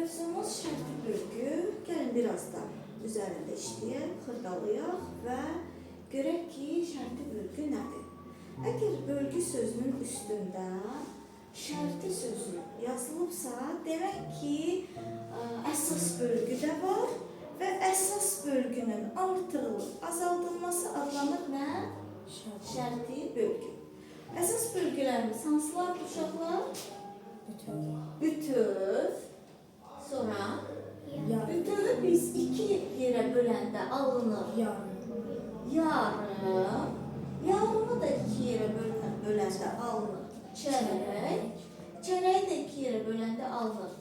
Mövzumuz şərti bölgü. Gəlin biraz da üzərində işləyək, xırdalayaq və görək ki, şərti bölgü nədir? Əgər bölgü sözünün üstündə şərti sözü yazılıbsa, demək ki, əsas bölgü də var və əsas bölgünün artırılıb azaldılması adlanır nə? Şərti bölgü. Əsas bölgülərimiz hansılardır uşaqlar? Bütöv. Sonra bütövü biz iki yerə böləndə alınır. Yarım. Yarımı da iki yerə böləndə alınır. Çərək. Çərəyi də iki yerə böləndə alınır.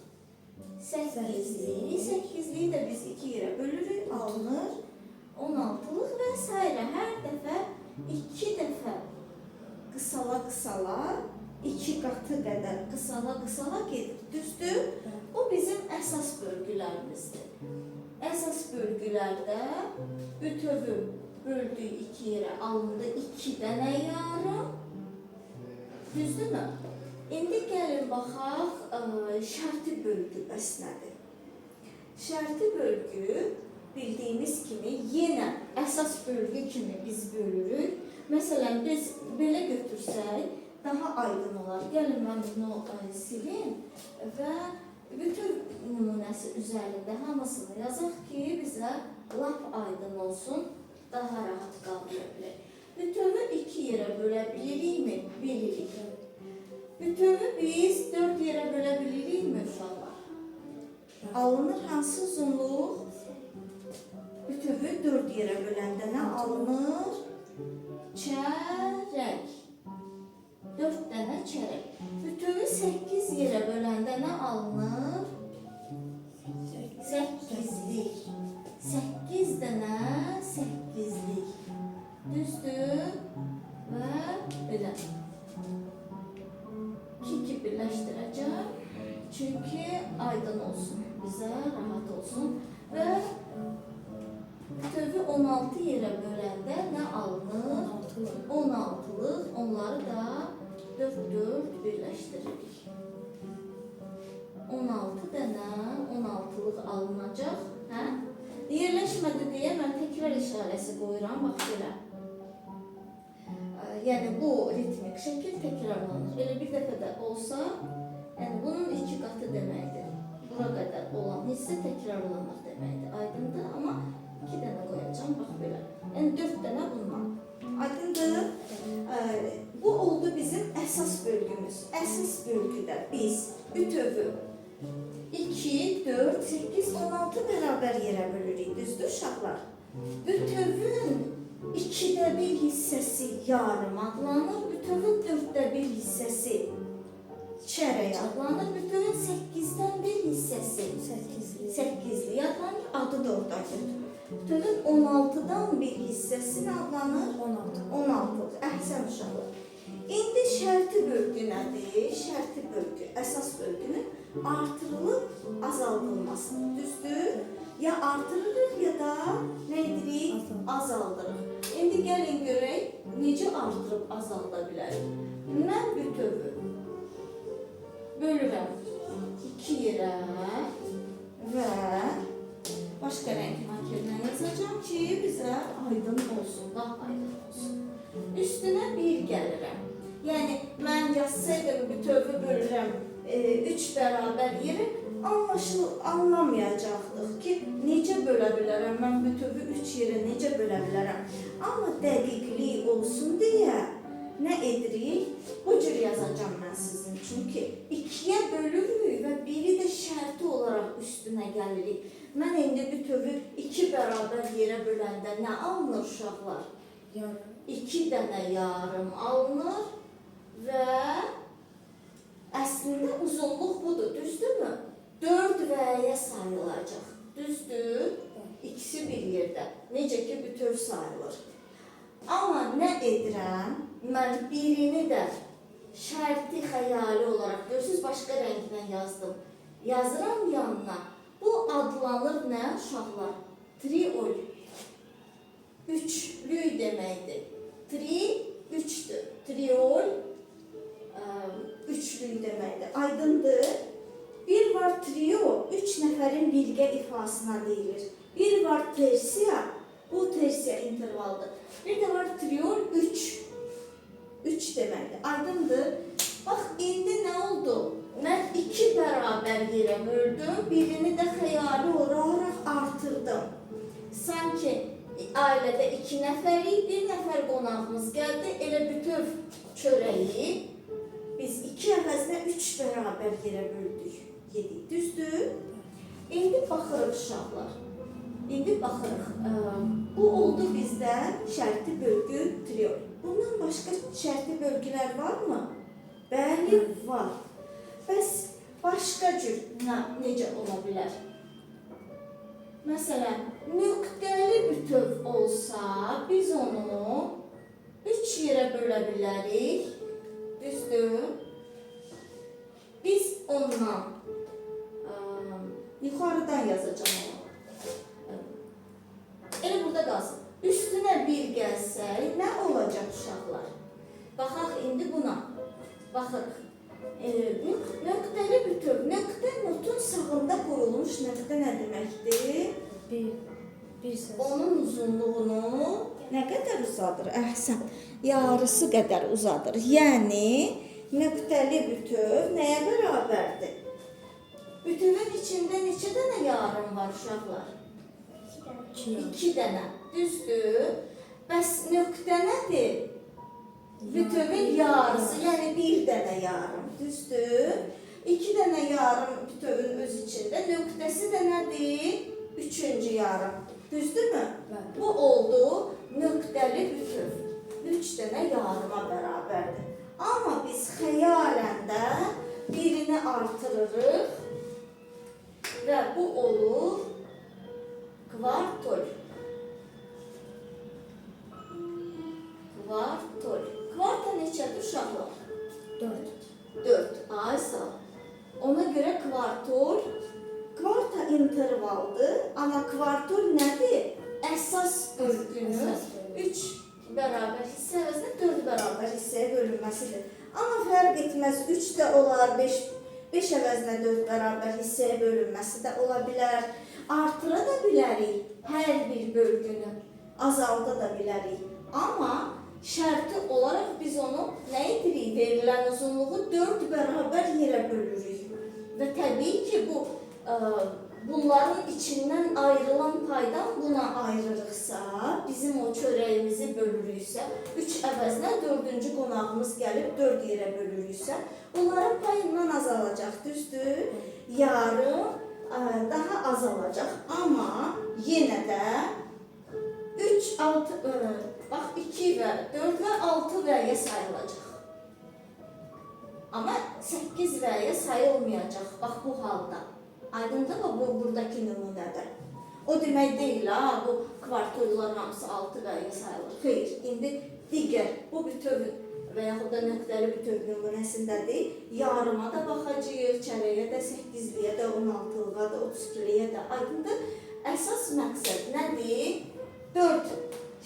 Səkizlik. Səkizliyi də biz iki yerə bölürük, alınır. 16'lıq və s. Hər dəfə iki dəfə qısala, iki qatı qədər qısala gedir. Düzdür? O bizim əsas bölgülərimizdir. Əsas bölgülərdə bütövü böldüyü iki yerə alındı 2 dənə yarım. Düzdürmü? İndi gəlin baxaq, şərti bölgü bəs nədir? Şərti bölgü bildiyimiz kimi yenə əsas bölgü kimi biz bölürük. Məsələn, biz belə götürsək, daha aydın olar. Gəlin mən bunu silim və bütün nümunəsi üzərində hamısını yazaq ki, bizə lap aydın olsun, daha rahat qavraya bilək. Bütövü iki yerə bölə bilirikmi? Bilirik. Bütövü biz 4 yerə bölə bilirikmi uşaqlar? Alınır hansı uzunluq? Bütövü 4 yerə böləndə nə alınır? Çərək. 4 dənə çərək. Bütövü 8 yerə böləndə nə alınır? 8'lik. 8 dənə 8'lik. Düzdür? Və belə. 2 birləşdirəcəm. Çünki aydın olsun. Bizə rahat olsun. Və bütövü 16 yerə böləndə nə alınır? 16'lıq. Onları da 4 birləşdiririk. 16 dənə 16'lıq alınacaq. Hə? Yerləşmədi deyə mən təkrar işarəsi qoyuram. Bax belə. Yəni bu ritmik şəkil təkrarlanır. Elə bir dəfə də olsa, yəni bunun 2 qatı deməkdir. Bura qədər olan hissə təkrarlanır deməkdir. Aydındır, amma 2 dənə qoyacağım. Bax belə. Yəni 4 dənə bundan. Aydındır. Bu oldu bizim əsas bölgümüz. Əsas bölgüdə biz bütövü 2, 4, 8, 16 bərabər yerə bölürük. Düzdür uşaqlar? Bütövün 2'də 1 hissəsi yarım adlanır. Bütövün 4'də 1 hissəsi çərək adlanır. Bütövün 8'dən 1 hissəsi 8'li adlanır. Adı da orada götürür. Bütövün 16'dan 1 hissəsi nə adlanır? 16. Əhsən uşaqlar. İndi şərti bölgü nədir? Şərti bölgü, əsas bölgünün artırılıb azaldılması. Düzdür? Ya artırırıq ya da nə edirik? Azaldırıq. İndi gəlin görək, necə artırıb azalda bilərik? Mən bütövü bölürəm 2 yerə və başqa rəng markerlə yazacağım ki, bizə aydın olsun, daha aydın olsun. Üstünə 1 gəlirəm. Yəni, mən yazsaydım bütövü bölürəm 3 bərabər yeri, anlamayacaqdıq ki, necə bölə bilərəm, mən bütövü 3 yerə necə bölə bilərəm. Amma dəqiqlik olsun deyə nə edirik? Bu cür yazacağım mən sizin. Çünki 2'yə bölürük və biri də şərti olaraq üstünə gəlirik. Mən indi bütövü 2 bərabər yerə böləndə nə alınır uşaqlar? 2 dənə yarım alınır və əslində uzunluq budur, düzdürmü? 4 vəyə sayılacaq, düzdür? İkisi bir yerdə, necə ki bütöv sayılır. Amma nə edirəm? Mən birini də şərti xəyali olaraq, görürsünüz, başqa rənglə yazdım. Yazıram yanına. Bu adlanır nə uşaqlar? Triol. Üçlük deməkdir. Tri, 3'dür. Triol, üçlük deməkdir. Aydındır. Bir var trio, 3 üç nəfərin birgə ifasına deyilir. Bir var tersiya, bu tersiya intervaldır. Bir də var triol, üç deməkdir. Aydındır. Bax, indi nə oldu? Mən iki bərabər yerə böldüm, birini də xəyali olaraq artırdım. Sanki ailədə iki nəfərik, bir nəfər qonağımız gəldi, elə bütöv çörəyi biz iki əvəzinə üç bərabər yerə böldük, yedik, düzdür? İndi baxırıq uşaqlar. İndi baxırıq. Bu oldu bizdə şərti bölgü triol. Bundan başqa şərti bölgülər varmı? Bəli, var. Bəs başqa cür necə ola bilər? Məsələn, nöqtəli bütöv olsa, biz onu üç yerə bölə bilərik. Düzdür? Biz ondan yuxarıdan yazacağım onu. Elə burada qalsın. Üstünə bir gəlsək, nə olacaq uşaqlar? Baxaq indi buna. Baxırıq. Nöqtəli bütöv. Nöqtə notun sağında qoyulmuş nöqtə nə deməkdir? Bir söz. Onun uzunluğunu nə qədər uzadır? Əhsən. Yarısı qədər uzadır. Yəni, nöqtəli bütöv nəyə bərabərdir? Bütövün içində neçə dənə yarım var uşaqlar? 2 dənə. Düzdür. Bəs nöqtə nədir? Bütövün yarısı, yəni bir dənə yarım. Düzdür. 2 dənə yarım bütövün öz içində. Nöqtəsi də nədir? 3-cü yarım. Düzdürmü? Bu oldu nöqtəli bütöv. 3 dənə yarıma bərabərdir. Amma biz xəyalən də birini artırırıq və bu olur kvartol. Kvartol. Kvarta neçədir uşaqlar? 4. Ay sağ. Ona görə kvartol kvarta intervaldır. Amma kvartol nədir? Əsas bölgünün 3 bərabər hissə əvəzinə 4 bərabər hissəyə bölünməsidir. Amma fərq etməz. 3 də olar, 5 əvəzinə 4 bərabər hissəyə bölünməsi də ola bilər. Artıra da bilərik hər bir bölgünü, azalda da bilərik. Amma şərti olaraq biz onu nə edirik? Verilən uzunluğu 4 bərabər yerə bölürük. Və təbii ki, bunların içindən ayrılan paydan buna ayırırıqsa, bizim o çörəyimizi bölürüksə, 3 əvəzinə 4-cü qonağımız gəlib 4 yerə bölürüksə, onların payından azalacaq, düzdür? Yarım daha azalacaq, amma yenə də 3, 6, bax 2 və 4 və 6 vəyə sayılacaq. Amma 8 vəyə sayılmayacaq, bax bu halda. Aydındır mı bu buradakı nümunədə? O demək deyil, bu kvartollar hamısı 6 vəyə sayılır. Xeyr, indi digər bu bütövün və yaxud da nöqtəli bütöv nümunəsindədir. Yarıma da baxacağıq, çərəyə də, 8-liyə də, 16-lığa da, 32-liyə də. Aydındır, əsas məqsəd nədir? 4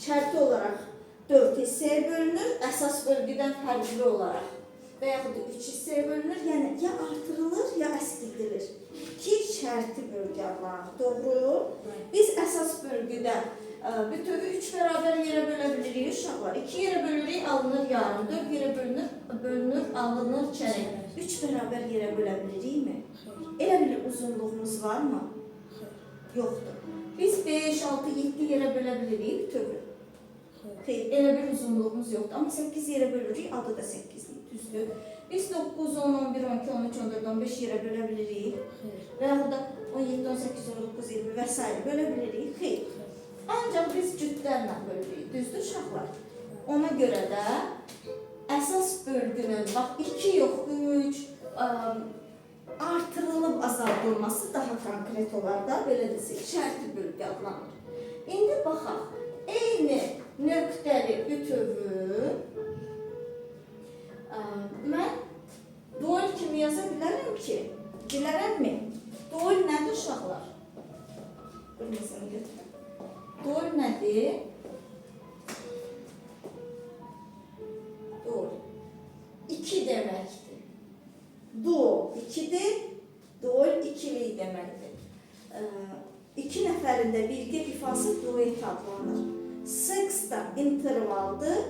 şərti olaraq 4 hissəyə bölünür, əsas bölgüdən fərqli olaraq. Və yaxud da 3 hissəyə bölünür, yəni ya artırılır, ya əskildilir. Ki, şərti bölgü adlanır, doğru? Biz əsas bölgüdə bütövü 3 bərabər yerə bölə bilirik uşaqlar. 2 yerə bölürük, alınır yarım, 4 yerə bölünür, alınır çərək. 3 bərabər yerə bölə bilirikmi? Elə bir uzunluğumuz varmı? Yoxdur. Biz 5, 6, 7 yerə bölə bilirik bütövü. Xeyr, elə bir uzunluğumuz yoxdur. Amma 8 yerə bölürük, adı da 8-lik, düzdür. Biz 9, 10, 11, 12, 13, 14, 15 yerə bölə bilirik. Və yaxud da 17, 18, 19, 20 və s. bölə bilirik. Xeyr. Ancaq biz cütlərlə bölürük, düzdür uşaqlar? Ona görə də əsas bölgünün, bax 2 yox, 3, artırılıb azaldılması daha konkret olar da, belə desək, şərti bölgü adlanır. İndi baxaq, eyni nöqtəli bütövü mən dual kimi yaza bilərəm ki, bilərəmmi? Dual nədir uşaqlar? Qırmızını götürəm. Dual nədir? Dual. 2 deməkdir. Dual 2-dir, dual 2'lik deməkdir. iki nəfərin də birgə ifası duet adlanır. Sexta intervaldır.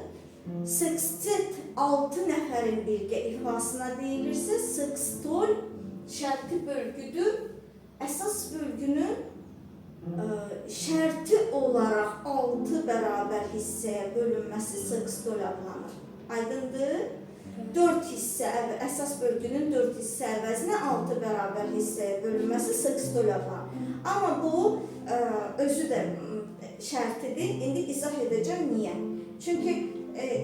Sextet 6 nəfərin birgə ifasına deyilirsə, sextol şərti bölgüdür. Əsas bölgünün şərti olaraq 6 bərabər hissəyə bölünməsi sextol adlanır. Aydındır? 4 hissə, əsas bölgünün 4 hissə əvəzinə 6 bərabər hissəyə bölünməsi sextol adlanır. Amma bu özü də şərtidir. İndi izah edəcəm niyə. Çünki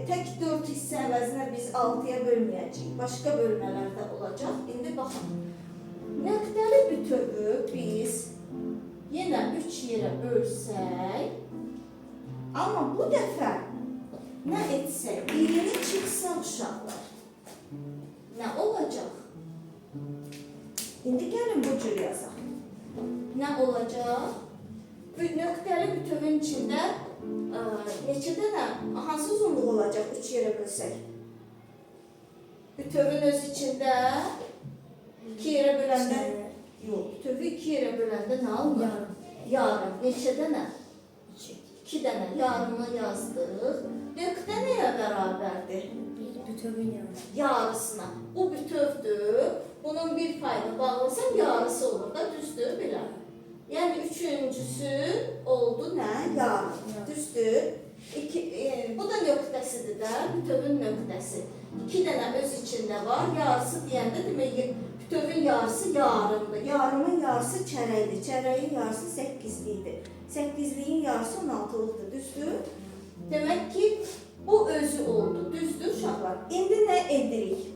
tək 4 hissə əvəzinə biz 6-ya bölməyəcəyik. Başqa bölmələr də olacaq. İndi baxın. Nöqtəli bütövu biz yenə 3 yerə bölsək, amma bu dəfə nə etsək, birini çıxsaq uşaqlar, nə olacaq? İndi gəlin bu cür yazaq. Nə olacaq? Nöqtəli bütövün içində neçə dənə, hansı uzunluq olacaq 3 yerə bölsək? Bütövün öz içində 2 yerə böləndə, yox, bütövü 2 yerə böləndə nə alınır? Yarım. Neçə dənə? 2 dənə. Yarımı yazdıq. Nöqtə nəyə bərabərdir? Bütövün yarısı. Yarısına. Bu bütövdür. Bunun bir payını bağlasam yarısı olur da, düzdür belə. Yəni üçüncüsü oldu nə? Yarım. Düzdür. Bu da nöqtəsidir də, bütövün nöqtəsi. 2 dənə öz içində var. Yarısı deyəndə demək bütövün yarısı yarımdır. Yarımın yarısı çərəkdir. Çərəyin yarısı 8-likdir. 8-liyin yarısı 16-lıqdır. Düzdür? Demək ki, bu özü oldu. Düzdür uşaqlar? İndi nə edirik?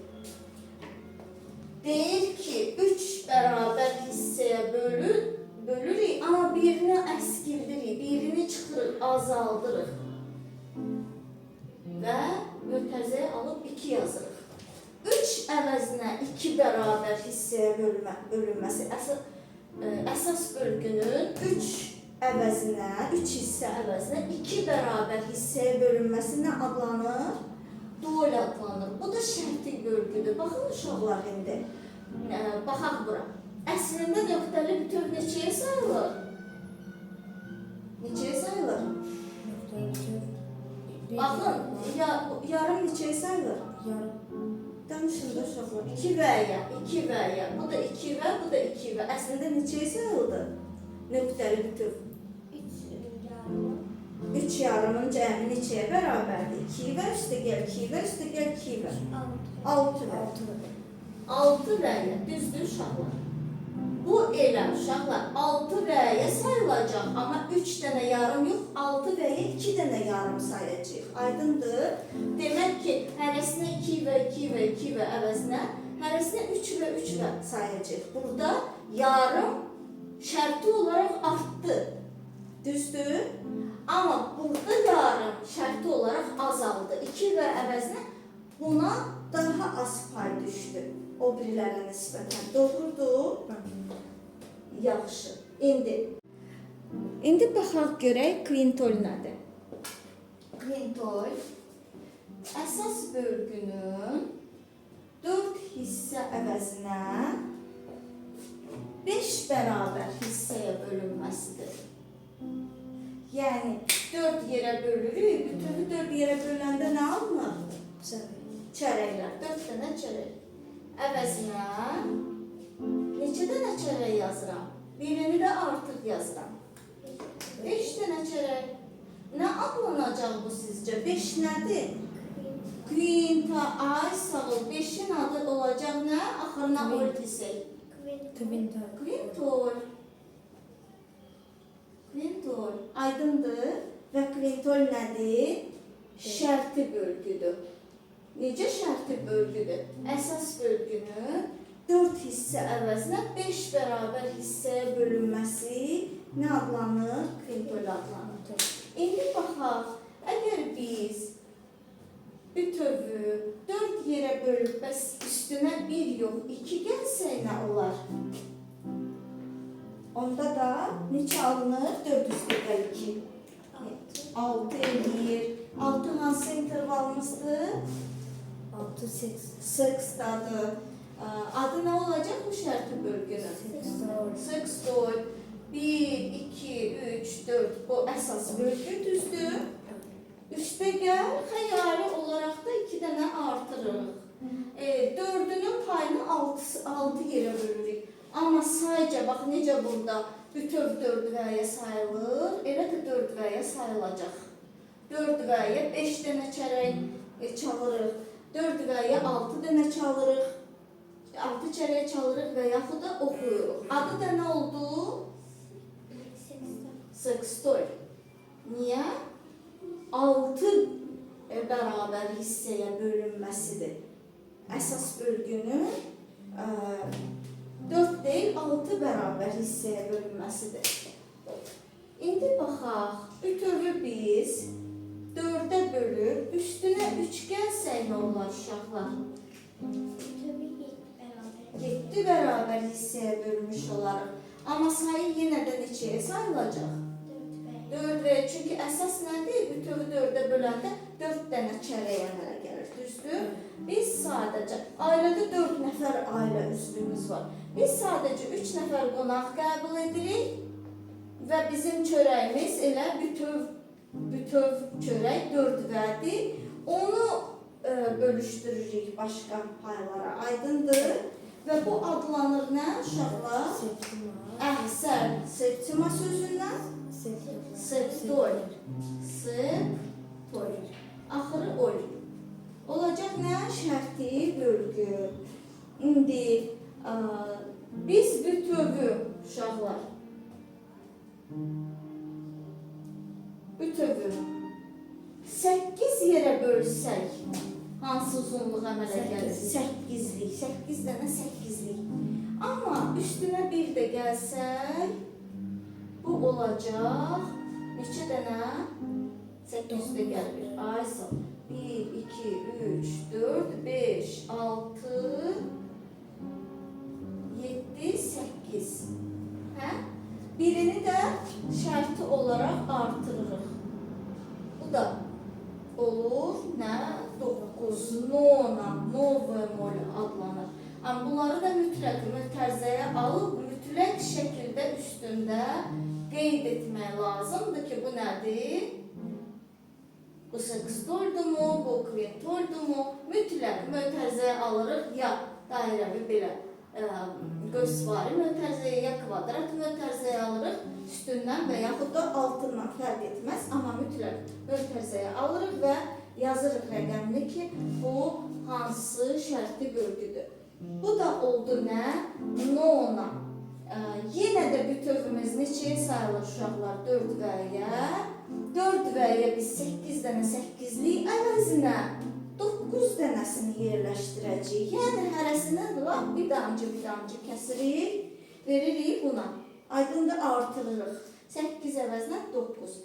Deyir ki, 3 bərabər hissəyə bölürük, amma birini əskildirik, birini çıxırıq, azaldırıq. Və mötərizəyə alıb 2 yazırıq. 3 əvəzinə 2 bərabər hissəyə bölünməsi, əsas bölgünün 3 hissə əvəzinə 2 bərabər hissəyə bölünməsi nə adlanır? Dual adlanır. Bu da şərti bölgüdür. Baxın uşaqlar indi. Baxaq bura. Əslində nöqtəli bütöv neçəyə sayılır? Neçəyə sayılır? Baxın, yarım neçəyə sayılır? Yarım. Danışın da uşaqlar. 2 və ya, 2 və ya. Bu da 2 və, bu da 2 və. Əslində neçəyə sayıldı? Nöqtəli bütöv. 3 yarımın cəmi neçəyə bərabərdir? 2 və üstə gəl, 2 və üstə gəl, 2 və. 6 və. 6 və-yə, düzdür uşaqlar. Bu elə uşaqlar 6 və-yə sayılacaq, amma 3 dənə yarım yox, 6 və-yə 2 dənə yarım sayacaq. Aydındır? Demək ki, hərəsinə 2 və 2 və 2 və əvəzinə, hərəsinə 3 və 3 və sayacaq. Burada yarım şərti olaraq artdı. Düzdür? Amma burada yarım şərti olaraq azaldı. 2 və əvəzinə buna daha az pay düşdü. O birilərə nisbətən. Doğrudur? Yaxşı. İndi baxaq görək kvintol nədir? Kvintol əsas bölgünün 4 hissə əvəzinə 5 bərabər hissəyə bölünməsidir. Yəni 4 yerə bölürük, bütövü 4 yerə böləndə nə alınır? Çərəklər. 4 dənə çərək. Əvəzinə neçə dənə çərək yazıram? Birini də artıq yazıram. 5 dənə çərək. Nə adlanacaq bu sizcə? 5 nədir? Kvinta, ay sağ ol. 5-in adı olacaq nə? Axırına ol desək. Kvintol. Kvintol. Aydındır. Və kvintol nədir? Şərti bölgüdür. Necə şərti bölgüdür? Əsas bölgünün 4 hissə əvəzinə 5 bərabər hissəyə bölünməsi nə adlanır? Kvintol adlanır. İndi baxaq, əgər biz bütövü 4 yerə bölüb bəs üstünə 1 yox 2 gəlsək nə olar? Onda da neçə alınır? 4 üstə gəl 2. 6 eləyir. 6 hansı intervalımızdır? 6, 6. Sextadır. Adı nə olacaq bu şərti bölgünün? Sextol. 1, 2, 3, 4 bu əsas bölgü düzdür. Üstə gəl, xəyali olaraq da 2 dənə artırırıq. 4-ünün payını 6 yerə bölürük. Amma sayca, bax necə burada bütöv 4 vəyə sayılır, elə də 4 vəyə sayılacaq. 4 vəyə 5 dənə çərək çalırıq, 4 vəyə 6 dənə çalırıq, 6 çərək çalırıq və yaxud da oxuyuruq. Adı da nə oldu? Sextol. Niyə? 6 bərabər hissəyə bölünməsidir. Əsas bölgünün 4 deyil, 6 bərabər hissəyə bölünməsidir. İndi baxaq, bütövü biz 4-ə bölüb, üstünə 3 gəlsək nə olar uşaqlar? 7 bərabər hissəyə bölmüş olarıq. Amma sayı yenə də neçəyə sayılacaq? 4-ə, çünki əsas nədir? Bütövü 4-ə böləndə 4 dənə çərək əmələ gəlir, düzdür? Biz sadəcə, ailədə 4 nəfər ailə üzvümüz var. Biz sadəcə 3 nəfər qonaq qəbul edirik və bizim çörəyimiz elə bütöv çörək 4 vədir. Onu bölüşdürürük başqa paylara, aydındır. Və bu adlanır nə uşaqlar? Əhsən, septima sözündən septol. Septol. Axırı ol. Olacaq nə? Şərti bölgü. İndi biz bütövü uşaqlar. Bütövü 8 yerə bölsək hansı uzunluq əmələ gəlir? 8'lik. 8 dənə 8'lik. Amma üstünə bir də gəlsək, bu olacaq neçə dənə? 8'də gəlir. Ay sağ. 1, 2, 3, 4, 5, 6, 7, 8. Hə? Birini də şərti olaraq artırırıq. Bu da olur, nə? 9, nona, novemol adlanır. Amma bunları da mütləq mütərzəyə alıb, mütləq şəkildə üstündə qeyd etmək lazımdır ki, bu nədir? Bu sextoldumu, bu kvintoldumu? Mütləq mütərzəyə alırıq, ya dairəvi belə göstəri mütərzəyə, ya kvadrat mütərzəyə alırıq, üstündən və yaxud da altından fərq etməz, amma mütləq mütərzəyə alırıq və yazırıq rəqəmini ki, bu hansı şərti bölgüdür. Bu da oldu nə? Nona. Yenə də bütövümüz neçəyə sayılır uşaqlar? 4 vəyə. 4 vəyə biz 8 dənə 8'lik əvəzinə 9 dənəsini yerləşdirəcəyik. Yəni hərəsindən lap bir damcı kəsirik, veririk buna. Aydındır, artırırıq. 8 əvəzinə 9.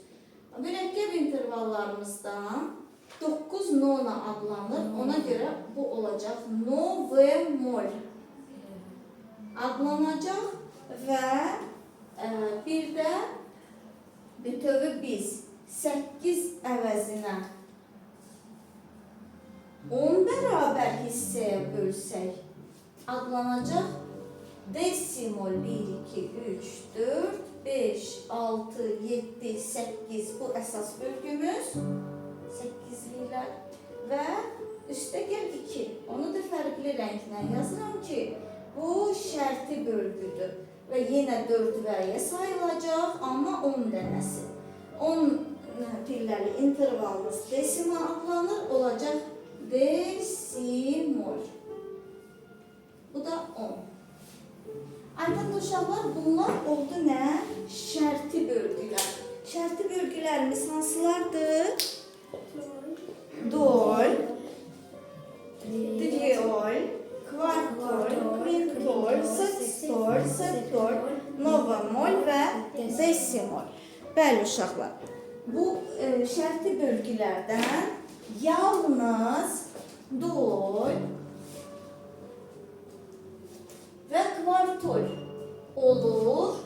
Mürəkkəb intervallarımızdan 9 nona adlanır. Ona görə bu olacaq novemol adlanacaq və bir də bütövü biz 8 əvəzinə 10 bərabər hissəyə bölsək adlanacaq desimol. 1, 2, 3, 4, 5, 6, 7, 8 bu əsas bölgümüz 8'liklər və üstə gəl 2. Onu da fərqli rənglə yazıram ki, bu şərti bölgüdür və yenə 4 vəyə sayılacaq, amma 10 dənəsi. 10 pilləli intervalımız desima adlanır, olacaq desimol. Bu da 10. Aydın uşaqlar, bunlar oldu nə? Şərti bölgülər. Şərti bölgülərimiz hansılardır? Dol, triol, kvartol, kvintol, sextol, septol, novemol və desimol. Bəli uşaqlar, bu şərti bölgülərdən yalnız dol və kvartol olur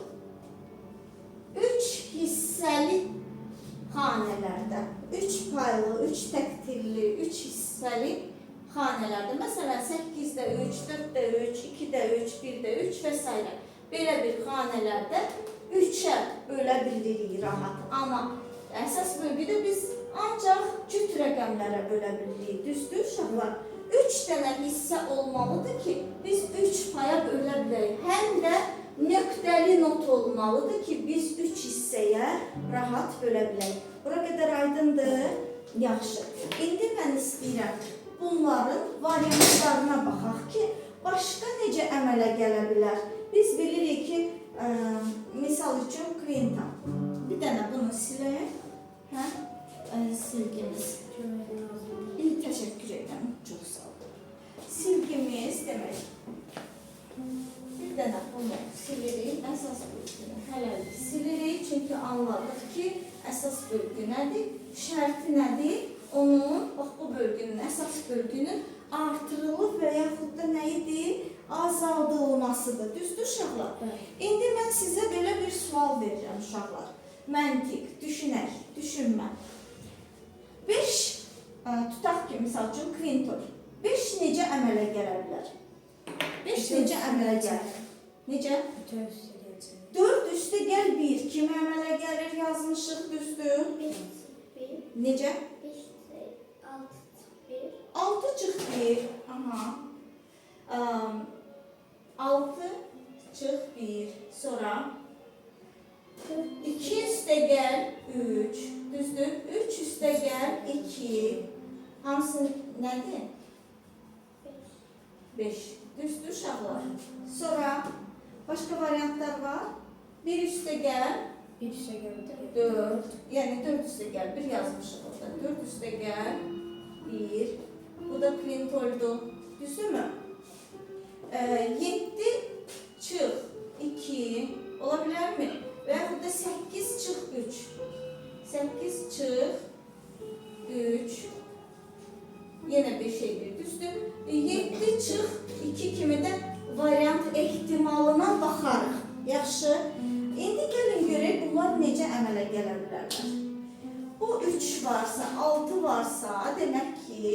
3 hissəli xanələrdə. 3 paylı, 3 təktilli, 3 hissəli xanələrdə. Məsələn, 8-də 3, 4-də 3, 2-də 3, 1-də 3 və s. belə bir xanələrdə 3-ə bölə bilirik rahat. Amma əsas bölgüdə biz ancaq cüt rəqəmlərə bölə bilirik. Düzdür uşaqlar? 3 dənə hissə olmalıdır ki, biz 3 paya bölə bilək. Həm də nöqtəli not olmalıdır ki, biz 3 hissəyə rahat bölə bilək. Bura qədər aydındır? Yaxşı. İndi mən istəyirəm bunların variantlarına baxaq ki, başqa necə əmələ gələ bilər. Biz bilirik ki, misal üçün kvinta. Bir dənə bunu silək. Hə? Silgimiz. Təşəkkür edirəm. Çox sağ olun. Silgimiz demək. Bir dənə bunu silirik. Əsas bölgünü hələlik silirik. Çünki anladıq ki, əsas bölgü nədir? Şərti nədir? Onun, bax bu bölgünün, əsas bölgünün artırılıb və yaxud da nə idi? Azaldılmasıdır. Düzdür uşaqlar? İndi mən sizə belə bir sual verirəm uşaqlar. Məntiq, düşünək, düşünmə. 5, tutaq ki, misal üçün kvintol. 5 necə əmələ gələ bilər? 5 necə əmələ gəlir? Necə? 4 üstə gəl 1. Kimə əmələ gəlir? Yazmışıq, düzdür? Necə? 6 çıx 1. Aha. 6 çıx 1. Sonra 2 üstə gəl 3. Düzdür? 3 üstə gəl 2. Hamısı nədir? 5. Düzdür uşaqlar? Sonra başqa variantlar var. 1 üstə gəl 4. Yəni 4 üstə gəl 1 yazmışıq orada. 4 üstə gəl 1. Bu da kvintoldur. Düzdürmü? 7 çıx 2 ola bilərmi? Və yaxud da 8 çıx 3. 8 çıx 3. Yenə bir şeydir, düzdür? 7 çıx 2 kimi də variant ehtimalına baxarıq. Yaxşı. İndi gəlin görək bunlar necə əmələ gələ bilərlər. Bu 3 varsa, 6 varsa, demək ki,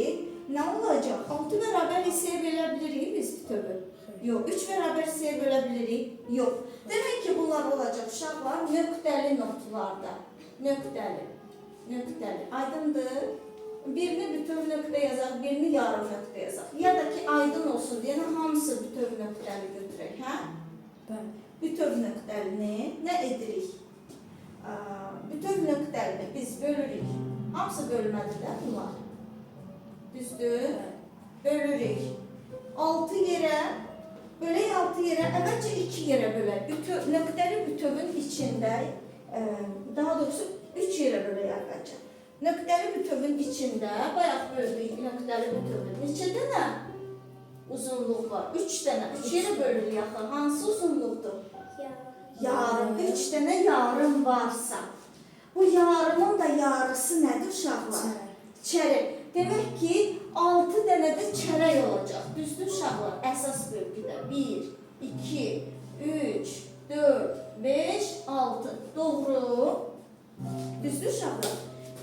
nə olacaq? 6 bərabər hissəyə bölə bilirik biz bütövrü? Yox. 3 bərabər hissəyə bölə bilirik? Yox. Demək ki, bunlar olacaq uşaqlar nöqtəli notlarda. Nöqtəli. Aydındır? Birini bütöv nöqtə yazaq, birini yarım nöqtə yazaq. Ya da ki, aydın olsun deyən hamısı bütöv nöqtəli götürək, hə? Bütöv nöqtəlini nə edirik? Bütöv nöqtəlini biz bölürük. Hamısı bölmədir də bunlar. Düzdür? Bölürük. 6 yerə, bölək 6 yerə, əvvəlcə 2 yerə bölək. Nöqtəli bütövün içində, daha doğrusu 3 yerə bölək əvvəlcə. Nöqtəli bütövün içində, bayaq böldük nöqtəli bütövün. Neçə dənə uzunluq var? 3 dənə. 3 yerə bölürük yaxın. Hansı uzunluqdur? Yarım. 3 dənə yarım varsa, bu yarımın da yarısı nədir uşaqlar? Çərək. Demək ki, 6 dənə də çərək olacaq. Düzdür uşaqlar? Əsas bölgüdə 1, 2, 3, 4, 5, 6. Doğru. Düzdür uşaqlar?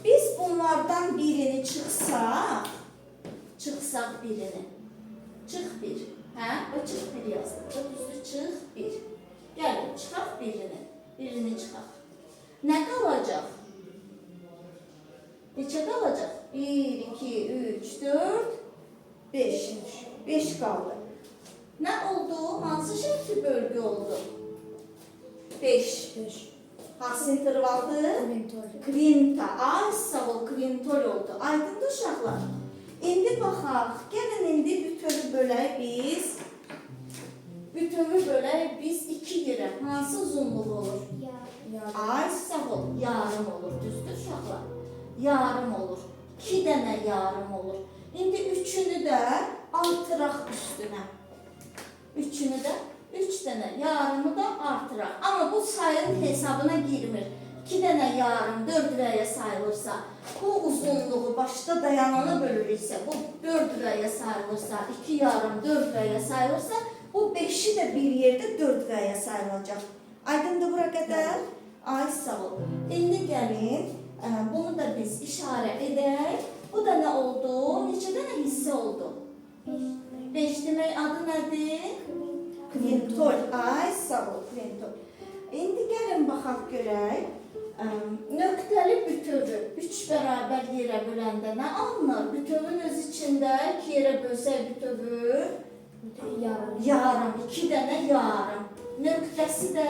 Biz bunlardan birini çıxsaq birini. Çıx 1. Hə? O çıx 1 yazdım. O düzdür, çıx 1. Gəlin, çıxaq birini. Birini çıxaq. Nə qalacaq? Neçə qalacaq? 1, 2, 3, 4, 5. 5 qaldı. Nə oldu? Hansı şəkli bölgü oldu? 5. Hansı intervaldır? Kvinta. Ay, sağ ol, kvintol oldu. Aydındır uşaqlar. İndi baxaq. Gəlin indi bütövü bölək biz. Bütövü bölək biz 2 yerə. Hansı uzunluq olur? Ay, sağ ol, yarım olur. Düzdür uşaqlar? Yarım olur. 2 dənə yarım olur. İndi üçünü də artıraq üstünə. Üçünü də 3 dənə yarımı da artıraq. Amma bu sayın hesabına girmir. 2 dənə yarım 4 rəyə sayılırsa, bu uzunluğu başda dayanana bölürüksə, bu 4 rəyə sayılırsa, 2 yarım 4 rəyə sayılırsa, bu 5'i də bir yerdə 4 rəyə sayılacaq. Aydındır bura qədər? Ay, sağ ol. İndi gəlin, bunu da biz işarə edək. Bu da nə oldu? Neçə dənə hissə oldu? 5 demək adı nədir? Kvintol. Ay, sağ ol. baxaq görək. Nöqtəli bütövü 3 bərabər yerə böləndə nə alınır? Bütövün öz içində 2 yerə bölsək bütövü Yarım. yarım, 2 dənə yarım. Nöqtəsi də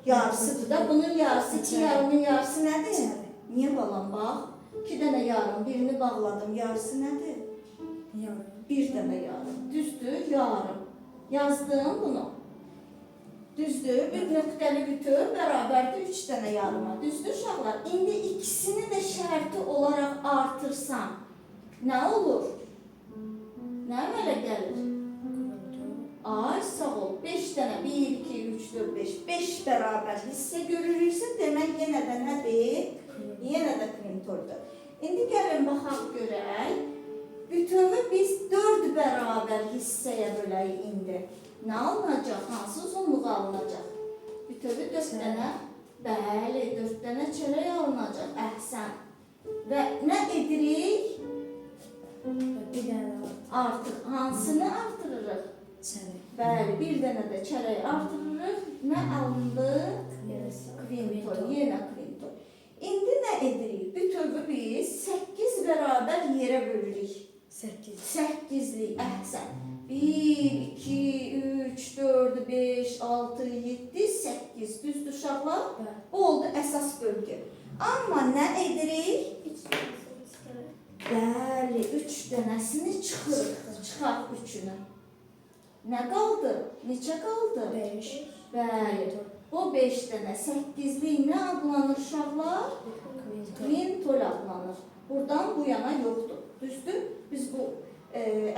yarısıdır da. Bunun yarısı, 2 yarımın yarısı nədir? İçəri. Niyə balam bax? 2 dənə yarım, birini bağladım. Yarısı nədir? Yarım. 1 dənə yarım. Düzdür? Yarım. Yazdım bunu. Düzdür? Bir nöqtəli bütöv bərabərdir 3 dənə yarıma. Düzdür uşaqlar? İndi ikisini də şərti olaraq artırsan nə olur? Nə əmələ gəlir? Ay sağ ol. 5 dənə 1, 2, 3, 4, 5. 5 bərabər hissə görürüksə demək yenə də nədir? Yenə də kvintoldur. İndi gəlin baxaq görək. Bütövü biz 4 bərabər hissəyə bölək indi. Nə alınacaq? Hansı uzunluq alınacaq? Bütövü 4 dənə. Bəli, 4 dənə çörək alınacaq. Əhsən. Və nə edirik? Bir dənə var. Artıq hansını artırırıq? İçəri. Bəli, bir dənə də çörək artırırıq. Nə alındı? Yarısı. Kvintol, yenə kvintol. İndi nə edirik? Bütövü biz 8 bərabər yerə bölürük. 8. 8'lik əhsən. 1, 2, 3, 4, 5, 6, 7, 8. Düzdür uşaqlar? Bəli. Bu oldu əsas bölgü. Amma nə edirik? 3 dənəsini çıxarır. Bəli, 3 dənəsini çıxırıq. Çıxaq 3-ünü. Nə qaldı? Neçə qaldı? 5. Bəli. Bu 5 dənə 8'lik nə adlanır uşaqlar? Kvintol adlanır. Buradan bu yana yoxdur. Düzdür? Biz bu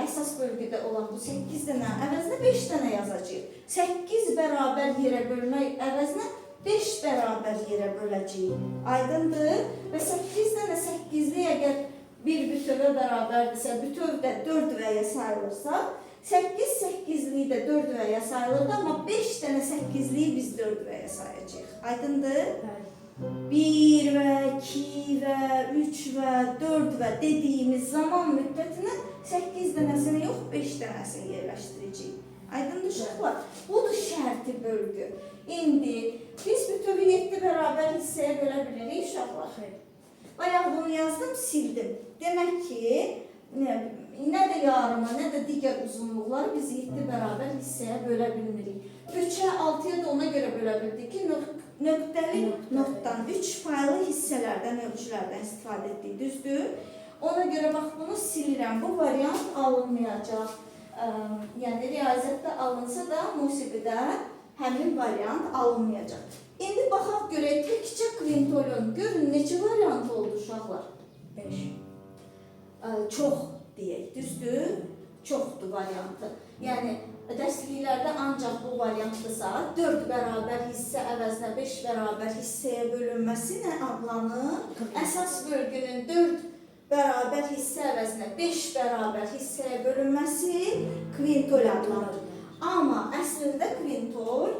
əsas bölgüdə olan bu 8 dənə əvəzinə 5 dənə yazacağıq. 8 bərabər yerə bölmək əvəzinə 5 bərabər yerə böləcəyik. Aydındır? Və 8 dənə 8'lik əgər bir bütövə bərabərdirsə, bütöv də 4 vəyə sayılırsa, 8 8'liyi də 4 vəyə sayılırdı, amma 5 dənə 8'liyi biz 4 vəyə sayacağıq. Aydındır? Bəli. 1 və 2 və 3 və 4 və dediyimiz zaman müddətinə 8 dənəsini yox, 5 dənəsini yerləşdirəcəyik. Aydındır uşaqlar? Budur şərti bölgü. İndi biz bütövi 7 bərabər hissəyə bölə bilirik uşaqlar. Bayaq bunu yazdım, sildim. Demək ki, nə də yarıma, nə də digər uzunluqları biz 7 bərabər hissəyə bölə bilmirik. 3-ə, 6-ya da ona görə bölə bildik ki, nöqtəli notdan 3 faylı hissələrdən, ölçülərdən istifadə etdik, düzdür? Ona görə bax bunu silirəm. Bu variant alınmayacaq. Yəni riyaziyyatda alınsa da musiqidə həmin variant alınmayacaq. İndi baxaq görək təkcə kvintolun. Görün neçə variant oldu uşaqlar? 5. Çox deyək, düzdür? Çoxdur variantı. Yəni dərsliklərdə ancaq bu variantdırsa 4 bərabər hissə əvəzinə 5 bərabər hissəyə bölünməsi nə adlanır? Əsas bölgünün 4 bərabər hissə əvəzinə 5 bərabər hissəyə bölünməsi kvintol adlanır. Amma əslində kvintol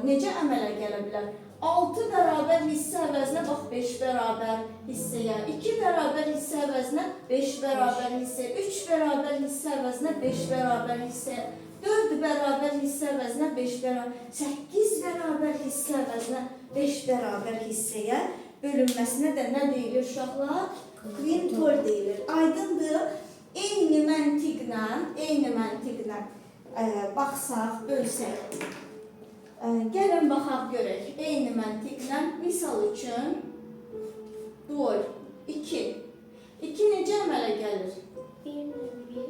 necə əmələ gələ bilər? 6 bərabər hissə əvəzinə bax 5 bərabər hissəyə, 2 bərabər hissə əvəzinə 5 bərabər hissəyə, 3 bərabər hissə əvəzinə 5 bərabər hissəyə, 4 bərabər hissə əvəzinə 5 bərabər, 8 bərabər hissə əvəzinə 5 bərabər hissəyə bölünməsinə də nə deyilir uşaqlar? Kvintol deyilir. Aydındır? Eyni məntiqlə baxsaq, bölsək. Gəlin baxaq görək. Eyni məntiqlə misal üçün dual 2. 2 necə əmələ gəlir? 1, 1.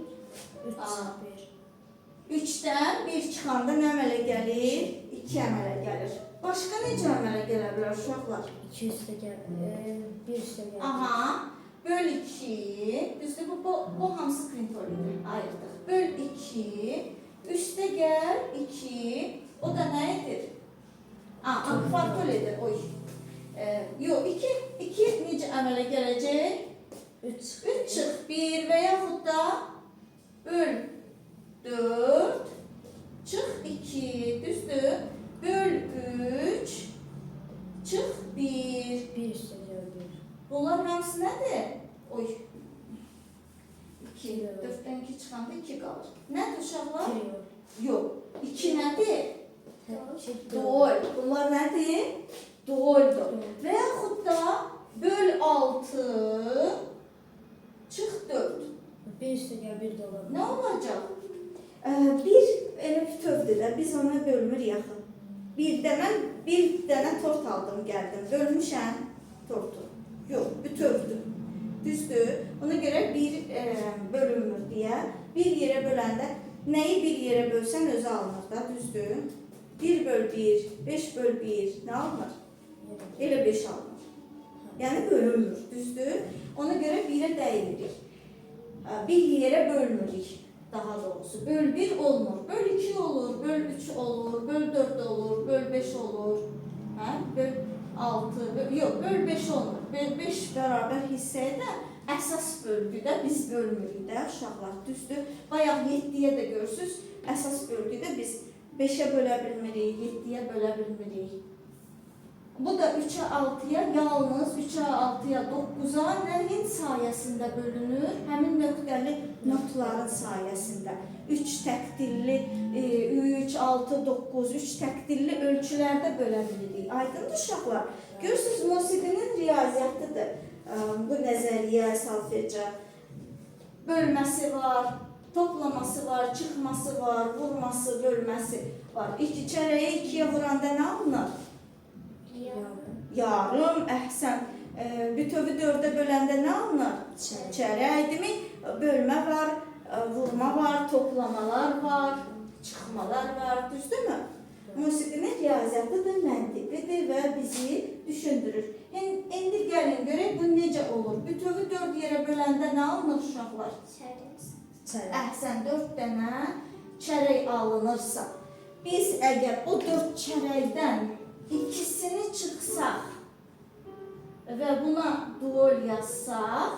3-dən 1 çıxanda nə əmələ gəlir? 2 əmələ gəlir. Başqa necə əmələ gələ bilər uşaqlar? 2 üstə gəlir. 1 üstə gəlir. Aha. Böl 2. Düzdür, bu hamısı kvintolidir. Ayırdıq. Böl 2. Üstə gəl 2. O da nə edir? Kvartol edir. Oy. Yox, 2 necə əmələ gələcək? 3. 3 çıx 1 və yaxud da böl 4 çıx 2. Düzdür? Böl 3 çıx 1. 1 üstə gəlir. Bunlar hamısı nədir? Oy. 2. 4-dən 2 çıxanda 2 qalır. Nədir uşaqlar? 2. Yox. 2 nədir? 2. 2, 4. Dual. Bunlar nədir? Dualdur. Və yaxud da böl 6 çıx 4. 1 üstəgəl 1 də ola bilər. Nə olacaq? Bir elə bütövdür də, biz ona bölmür yaxın. Mən bir dənə tort aldım, gəldim. Bölmüşəm tortu. Yox, bütövdür. Düzdür? Ona görə bir bölünmür deyə. Bir yerə böləndə nəyi bir yerə bölsən özü alınır da, düzdür? 1 böl 1, 5 böl 1 nə alınır? Elə 5 alınır. Yəni bölünmür, düzdür? Ona görə 1-ə dəyinirik. Bir yerə bölmürük, daha doğrusu. Böl 1 olmur, böl 2 olur, böl 3 olur, böl 4 olur, böl 5 olur. Böl 6, yox, böl 5 olmur. Böl 5 bərabər hissəyə də əsas bölgüdə biz bölmürük də uşaqlar, düzdür? Bayaq 7-yə də görürsünüz, əsas bölgüdə biz 5-ə bölə bilmirik, 7-yə bölə bilmirik. Bu da 3'ə 6'ya, yalnız 3'ə 6'ya 9'a nəyin sayəsində bölünür? Həmin nöqtəli notların sayəsində. 3 təqdilli, 3, 6, 9, 3 təqdilli ölçülərdə bölə bilirik. Aydındır uşaqlar? Görürsünüz, musiqinin riyaziyyətidir. Bu nəzəriyyə, salfeca. Bölməsi var, toplaması var, çıxması var, vurması, bölməsi var. Çərəyi 2'yə vuranda nə alınır? Yarım, əhsən. Bütövi 4'ə böləndə nə alınır? Çərək, demək, bölmə var, vurma var, toplamalar var, çıxmalar var, düzdürmü? Musiqinin riyaziyyətidir, məntiqidir və bizi düşündürür. İndi gəlin görək, bu necə olur? Bütövi 4 yerə böləndə nə alınır uşaqlar? Çərək. Əhsən, 4 dənə çərək alınırsa, biz əgər o 4 çərəkdən ikisini çıxsaq və buna dual yazsaq,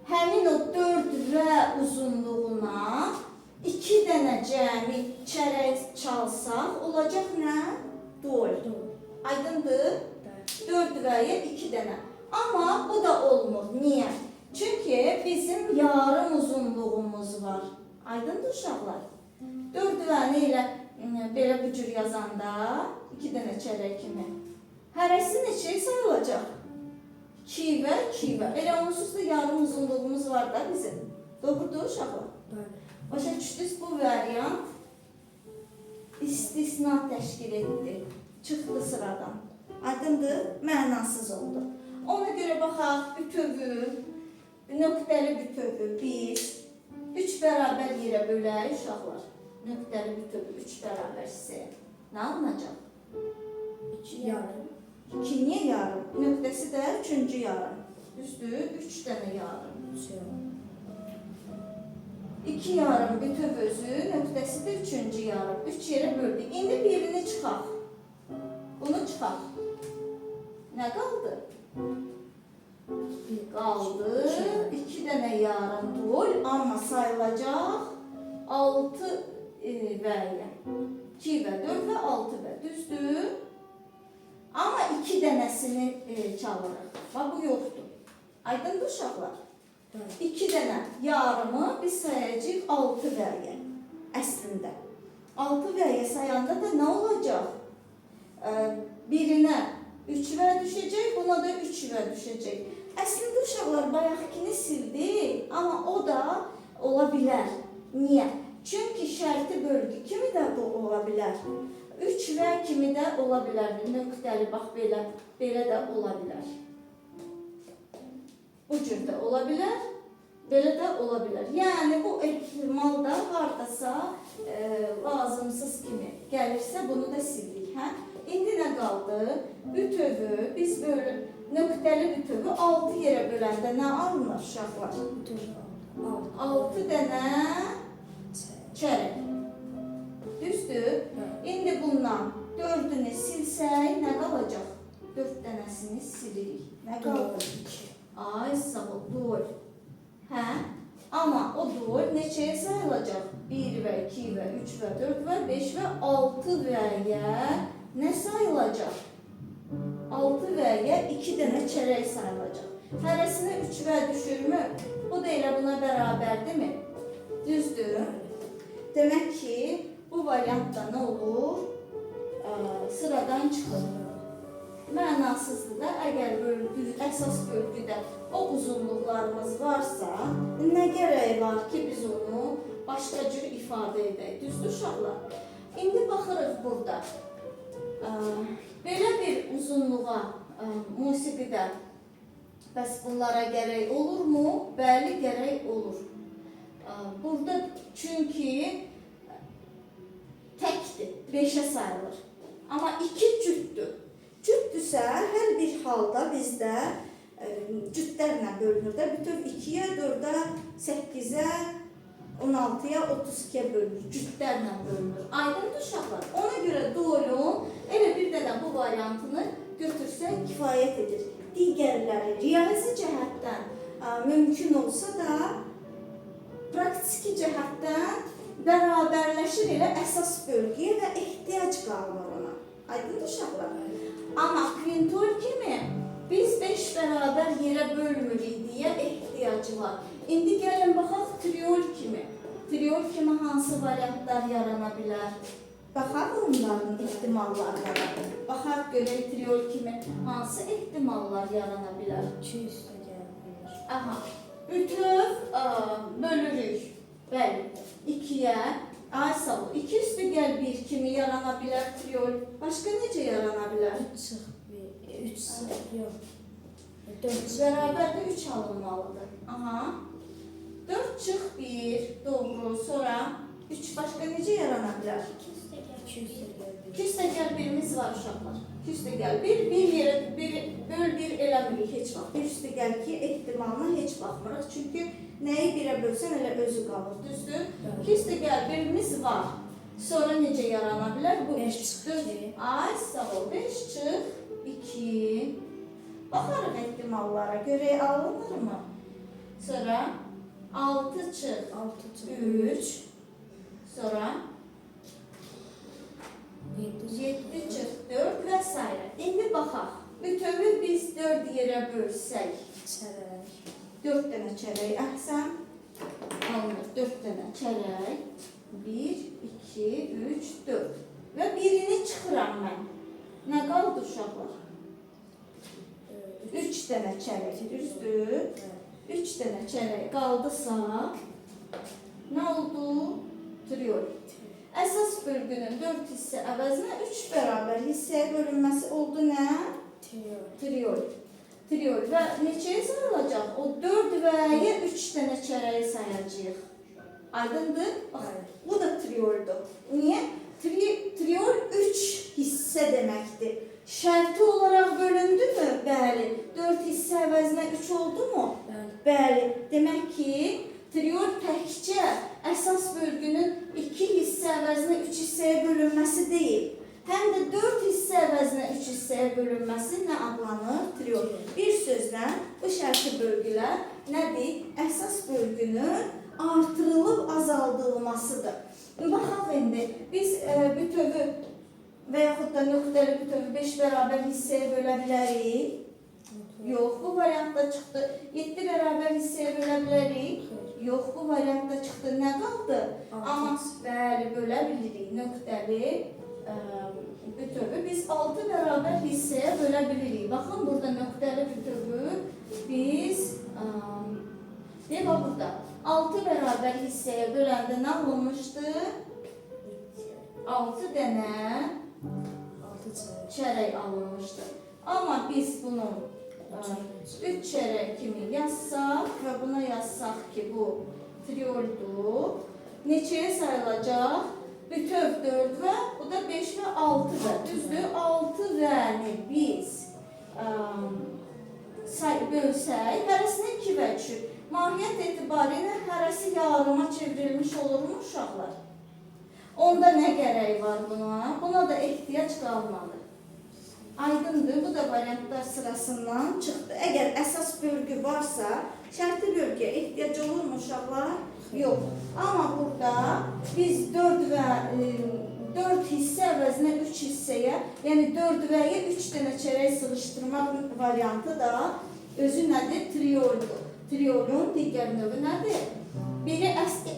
həmin o 4 və uzunluğuna 2 dənə cəmi çərək çalsaq, olacaq nə? Dual. Aydındır? 4 və 2 dənə. Amma bu da olmur. Niyə? Çünki bizim yarım uzunluğumuz var. Aydındır uşaqlar? 4 və ilə belə bu cür yazanda 2 dənə çərək kimi. Hərəsi neçə sayılacaq? 2 və 2 və. Elə onsuz da yarım uzunluğumuz var da bizim. Doğrudur uşaqlar? Başa düşdünüz, bu variant istisna təşkil etdi. Çıxdı sıradan. Aydındır? Mənasız oldu. Ona görə baxaq, bütövü, nöqtəli bütövü biz 3 bərabər yerə bölək uşaqlar. Nöqtəli bütövü 3 bərabər hissəyə. Nə alınacaq? 2 yarım. 2 niyə yarım? Nöqtəsi də 3-cü yarım. Düzdür? 3 dənə yarım. 3 yarım. 2 yarım bütöv özü, nöqtəsi də 3-cü yarım. 3 yerə böldük. İndi birini çıxaq. Bunu çıxaq. Nə qaldı? Qaldı 2 dənə yarım dual, amma sayılacaq 6 və 2 və 4 və 6 və, düzdür? Amma 2 dənəsini çalırıq. Bax, bu yoxdur. Aydındır uşaqlar? 2 dənə yarımı biz sayacağıq 6 vəyə əslində. 6 vəyə sayanda da nə olacaq? Birinə 3 və düşəcək, buna da 3 və düşəcək. Əslində uşaqlar bayaqkini sildi, amma o da ola bilər. Niyə? Çünki şərti bölgü kimi də bu ola bilər. 3 və kimi də ola bilər. Nöqtəli, bax belə də ola bilər. Bu cür də ola bilər, belə də ola bilər. Yəni bu ehtimal da hardasa lazımsız kimi gəlirsə bunu da sildik. İndi nə qaldı? Bütövü biz böyle nöqtəli bütövü 6 yerə böləndə nə alınır uşaqlar? 6 dənə çərək. Düzdür? İndi bundan 4'ünü silsək nə qalacaq? 4 dənəsini silirik. Nə qaldı? Ay sağ ol, dual. Amma o dual neçəyə sayılacaq? 1 və 2 və 3 və 4 və 5 və 6 vəyə nə sayılacaq? 6 vəyə 2 dənə çərək sayılacaq. Hərəsinə 3 və düşürmü? Bu da elə buna bərabərdirmi? Düzdür. Demək ki, bu variantda nə olur? sıradan çıxır. Mənasızdır da, əgər əsas bölgüdə o uzunluqlarımız varsa, nə gərək var ki, biz onu başqa cür ifadə edək, düzdür uşaqlar? İndi baxırıq burada, belə bir uzunluğa musiqidə bəs bunlara gərək olurmu? Bəli, gərək olur. Burada çünki təkdir, 5-ə sayılır. Amma 2 cütdür. Cütdürsə, hər bir halda bizdə cütlərlə bölünür də, bütöv 2-yə, 4-ə, 8-ə, 16-ya, 32-yə bölünür, cütlərlə bölünür. Aydındır uşaqlar. Ona görə doğru, elə bir dənə bu variantını götürsək kifayət edir. Digərləri riyazi cəhətdən mümkün olsa da, praktiki cəhətdən bərabərləşir elə əsas bölgüyə və ehtiyac qalmır ona. Aydındır uşaqlar. Amma kvintol kimi biz 5 bərabər yerə bölmürük deyə ehtiyacı var. İndi gəlin baxaq triol kimi. Triol kimi hansı variantlar yarana bilər? Baxaq onların ehtimallarına. Baxaq görək triol kimi hansı ehtimallar yarana bilər? 2 üstə gəlir. Aha, bütöv bölürük. Bəli, 2-yə, ay sağ ol, 2 üstü gəl 1 kimi yarana bilər triol. Başqa necə yarana bilər? 3 çıx 1, 3 çıx, yox. 4 Bərabər də 3 alınmalıdır. Aha, 4 çıx 1, doğru, sonra 3 başqa necə yarana bilər? 2 üstə gəlir. 2 üstə gəl 1-imiz var uşaqlar. 2 üstə gəl 1, 1 yerə böl 1 eləmirik heç vaxt. 1 üstə gəl 2 ehtimalına heç baxmırıq. Çünki nəyi 1-ə bölsən elə özü qalır, düzdür? 2 üstə gəl 1-imiz var. Sonra necə yarana bilər? Bu 5 3 çıx 2. Ay sağ ol, 5 çıx 2. Baxarıq ehtimallara, görək alınırmı? Sonra 6 çıx 6 çıx 3. Sonra 7 7 çıx 4 və s. İndi baxaq. Bütövü biz 4 yerə bölsək, çərək. 4 dənə çərək əhsən alınır. 4 dənə çərək. 1, 2, 3, 4. Və birini çıxıram mən. Nə qaldı uşaqlar? 3 dənə çərək, düzdür? 3 dənə çərək qaldısa, nə oldu? Triol. Əsas bölgünün 4 hissə əvəzinə 3 bərabər hissəyə bölünməsi oldu nə? Triol. Triol. Və neçəyə sayılacaq? O 4 və ya 3 dənə çərəyi sayacağıq. Aydındır? Bax, bu da trioldur. Niyə? Triol 3 hissə deməkdir. Şərti olaraq bölündü mü? Bəli. 4 hissə əvəzinə 3 oldu mu? Bəli. Demək ki, triol təkcə əsas bölgünün 2 hissə əvəzinə 3 hissəyə bölünməsi deyil. Həm də 4 hissə əvəzinə 3 hissəyə bölünməsi nə adlanır? Triol. Bir sözlə, bu şərti bölgülər nədir? Əsas bölgünün artırılıb azaldılmasıdır. Baxaq indi, biz bütövü və yaxud da nöqtəli bütövü 5 bərabər hissəyə bölə bilərik. Yox, bu variantda çıxdı. 7 bərabər hissəyə bölə bilərik. Yox, bu variantda çıxdı. Nə qaldı? Amma bəli, bölə bilirik. Nöqtəli bütövü biz 6 bərabər hissəyə bölə bilirik. Baxın, burada nöqtəli bütövü biz burada 6 bərabər hissəyə böləndə nə olmuşdu? 6 dənə çərək alınmışdı. Amma biz bunu 3 çərək kimi yazsaq və buna yazsaq ki, bu trioldur. Neçəyə sayılacaq? Bütöv 4 və bu da 5 və 6 və düzdür. 6 vəni biz bölsək, hərəsinə 2 və 3. Mahiyyət etibarilə hərəsi yarıma çevrilmiş olurmu uşaqlar? Onda nə gərək var buna? Buna da ehtiyac qalmadı. Aydındır, bu da variantlar sırasından çıxdı. Əgər əsas bölgü varsa, şərti bölgüyə ehtiyac olurmu uşaqlar? Yox. Amma burada biz 4 hissə əvəzinə 3 hissəyə, yəni 4 və ya 3 dənə çərək sığışdırmaq variantı da özü nədir? Trioldur. Triolun digər növü nədir? Biri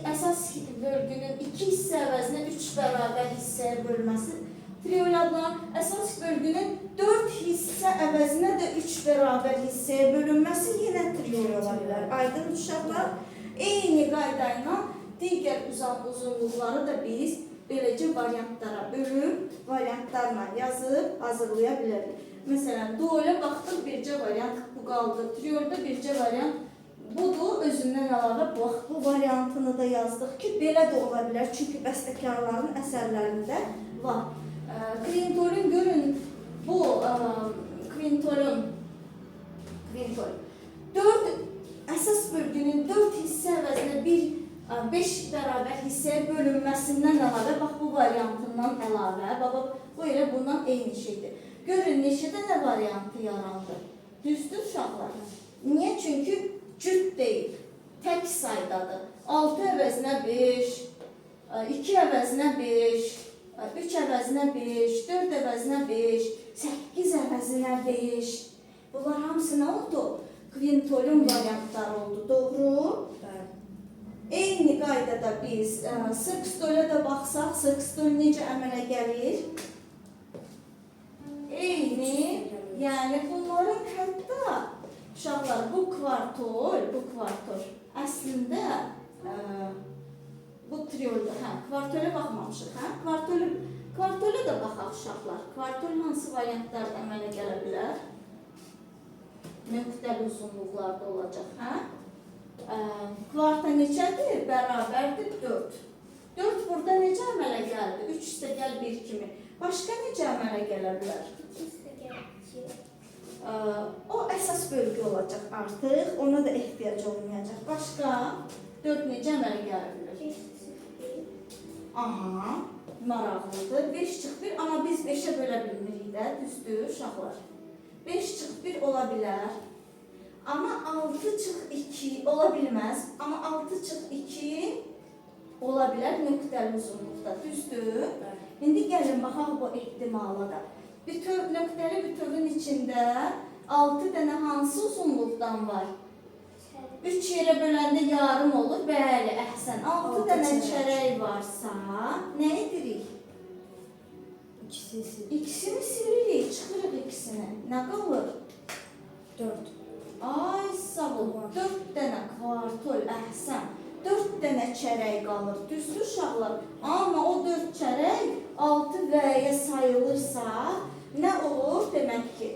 əsas bölgünün 2 hissə əvəzinə 3 bərabər hissəyə bölməsi Triol adlanan əsas bölgünün 4 hissə əvəzinə də 3 bərabər hissəyə bölünməsi yenə triol ola bilər. Aydın uşaqlar, eyni qayda ilə digər uzunluqları da biz beləcə variantlara bölüb, variantlarla yazıb hazırlaya bilərik. Məsələn, duolə baxdıq, bircə variant bu qaldı. Triolda bircə variant budur. Özündən əlavə bu variantını da yazdıq ki, belə də ola bilər. Çünki bəstəkarların əsərlərində var. Kvintolun görün, bu kvintolun 4 əsas bölgünün 4 hissə əvəzinə 5 bərabər hissəyə bölünməsindən əlavə, bax bu variantından əlavə, bu elə bundan eyni şeydir. Görün, neçə dənə variantı yarandı. Düzdür uşaqlar? Niyə? Çünki cüt deyil, tək saydadır. 6 əvəzinə 5, 2 əvəzinə 5, 3 əvəzinə 5, 4 əvəzinə 5, 8 əvəzinə 5. Bunlar hamısı nə oldu? Kvintolun variantları oldu, doğru? Eyni qaydada biz sextolə də baxsaq, sextol necə əmələ gəlir? Eyni, yəni bunların hətta uşaqlar bu kvartol əslində bu triolda, kvartolə baxmamışıq, kvartolə də baxaq uşaqlar. Kvartol hansı variantlarda əmələ gələ bilər? Nöqtəli uzunluqlarda olacaq, Kvarta neçədir? Bərabərdir 4. 4 burada necə əmələ gəldi? 3 üstə gəl 1 kimi. Başqa necə əmələ gələ bilər? 2 üstə gəl 2. O əsas bölgü olacaq artıq. Ona da ehtiyac olmayacaq. Başqa 4 necə əmələ gələ bilər? 2 üstə 1. Aha, maraqlıdır. 5 çıx 1, amma biz 5-ə bölə bilmirik də, düzdür uşaqlar? 5 çıx 1 ola bilər. Amma 6 çıx 2 ola bilməz. Amma 6 çıx 2 ola bilər nöqtəli uzunluqda, düzdür? İndi gəlin baxaq bu ehtimala da. Nöqtəli bütövün içində 6 dənə hansı uzunluqdan var? 3 yerə böləndə yarım olur. Bəli, əhsən. 6 dənə çərək varsa, nə edirik? İkisini silirik, çıxırıq ikisini. Nə qalır? 4. Ay, sağ ol. 4 dənə kvartol, əhsən. 4 dənə çərək qalır. Düzdür uşaqlar? Amma o 4 çərək 6 vəyə sayılırsa, nə olur? Demək ki,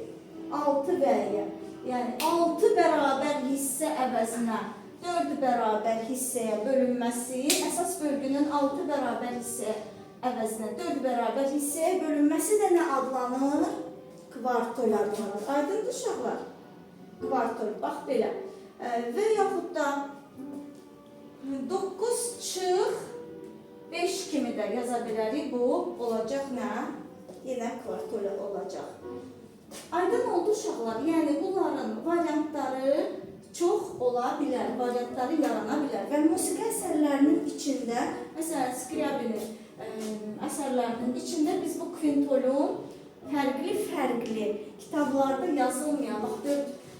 6 vəyə. Yəni 6 bərabər hissə əvəzinə 4 bərabər hissəyə bölünməsi, əsas bölgünün 6 bərabər hissə əvəzinə 4 bərabər hissəyə bölünməsi də nə adlanır? Kvartol adlanır. Aydındır uşaqlar? Kvartol, bax belə. Və yaxud da 9 çıx 5 kimi də yaza bilərik. Bu olacaq nə? Yenə kvartol olacaq. Aydın oldu uşaqlar. Yəni bunların variantları çox ola bilər, variantları yarana bilər. Və musiqi əsərlərinin içində, məsələn, Skriabinin əsərlərinin içində biz bu kvintolun fərqli kitablarda yazılmayan, bax,